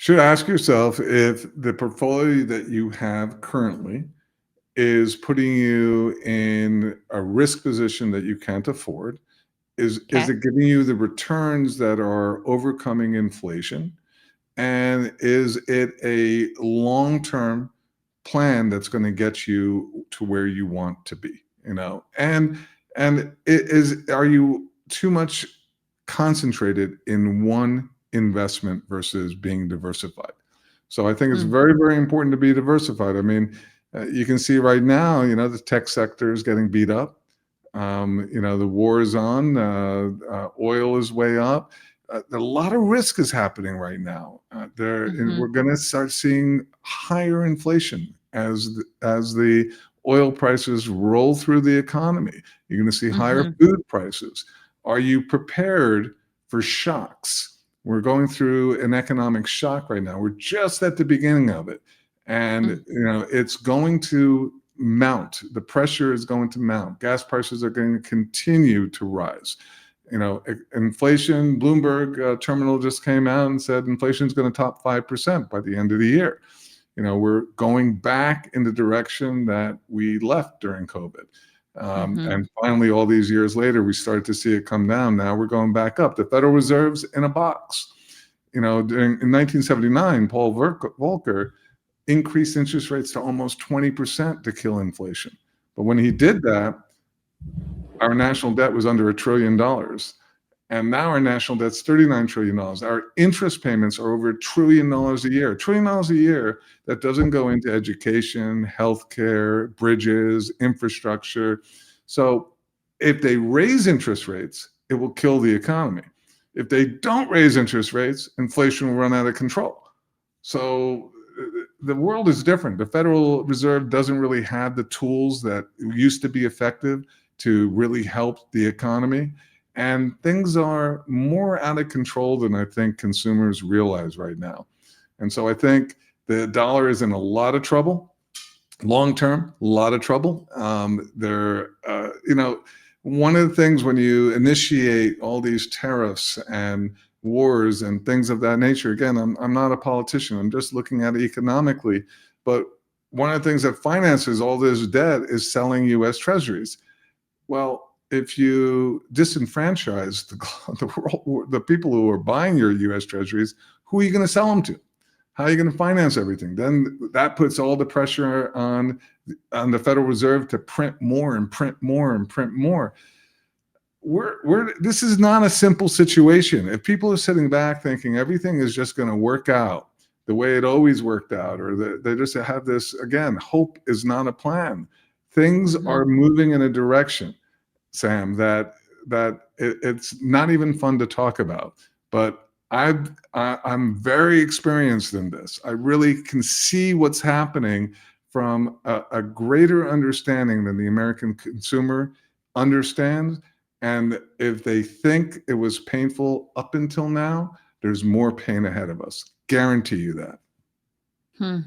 Should ask yourself if the portfolio that you have currently is putting you in a risk position that you can't afford. Is Okay. it giving you the returns that are overcoming inflation? And is it a long-term plan that's going to get you to where you want to be? Are you too much concentrated in one investment versus being diversified? So I think it's Mm, very, very important to be diversified. I mean, you can see right now, the tech sector is getting beat up. The war is on. Oil is way up. A lot of risk is happening right now. And mhm, we're going to start seeing higher inflation as the oil prices roll through the economy. You're going to see higher mhm, food prices. Are you prepared for shocks? We're going through an economic shock right now. We're just at the beginning of it, and mm, it's going to mount. The pressure is going to mount. Gas prices are going to continue to rise. Inflation, Bloomberg terminal just came out and said inflation is going to top 5% by the end of the year. We're going back in the direction that we left during COVID. mhm, And finally, all these years later, we started to see it come down. Now we're going back up. The Federal Reserve's in a box. In 1979, Paul Volcker increased interest rates to almost 20% to kill inflation. But when he did that, our national debt was under $1 trillion. And now our national debt's $39 trillion. Our interest payments are over $1 trillion a year. $1 trillion a year that doesn't go into education, healthcare, bridges, infrastructure. So if they raise interest rates, it will kill the economy. If they don't raise interest rates, inflation will run out of control. So the world is different. The Federal Reserve doesn't really have the tools that used to be effective to really help the economy. And things are more out of control than I think consumers realize right now. And so I think the dollar is in a lot of trouble. Long term, a lot of trouble. One of the things when you initiate all these tariffs and wars and things of that nature, again, I'm not a politician. I'm just looking at it economically. But one of the things that finances all this debt is selling U.S. Treasuries. Well, if you disenfranchise the people who are buying your U.S. Treasuries, who are you going to sell them to? How are you going to finance everything? Then that puts all the pressure on the Federal Reserve to print more and print more and print more. This is not a simple situation. If people are sitting back thinking everything is just going to work out the way it always worked out, or they just have this, again, hope is not a plan. Things are mhm. moving in a direction, Sam, it's not even fun to talk about. But I'm very experienced in this. I really can see what's happening from a greater understanding than the American consumer understands. And if they think it was painful up until now, there's more pain ahead of us. Guarantee you that. Hmm.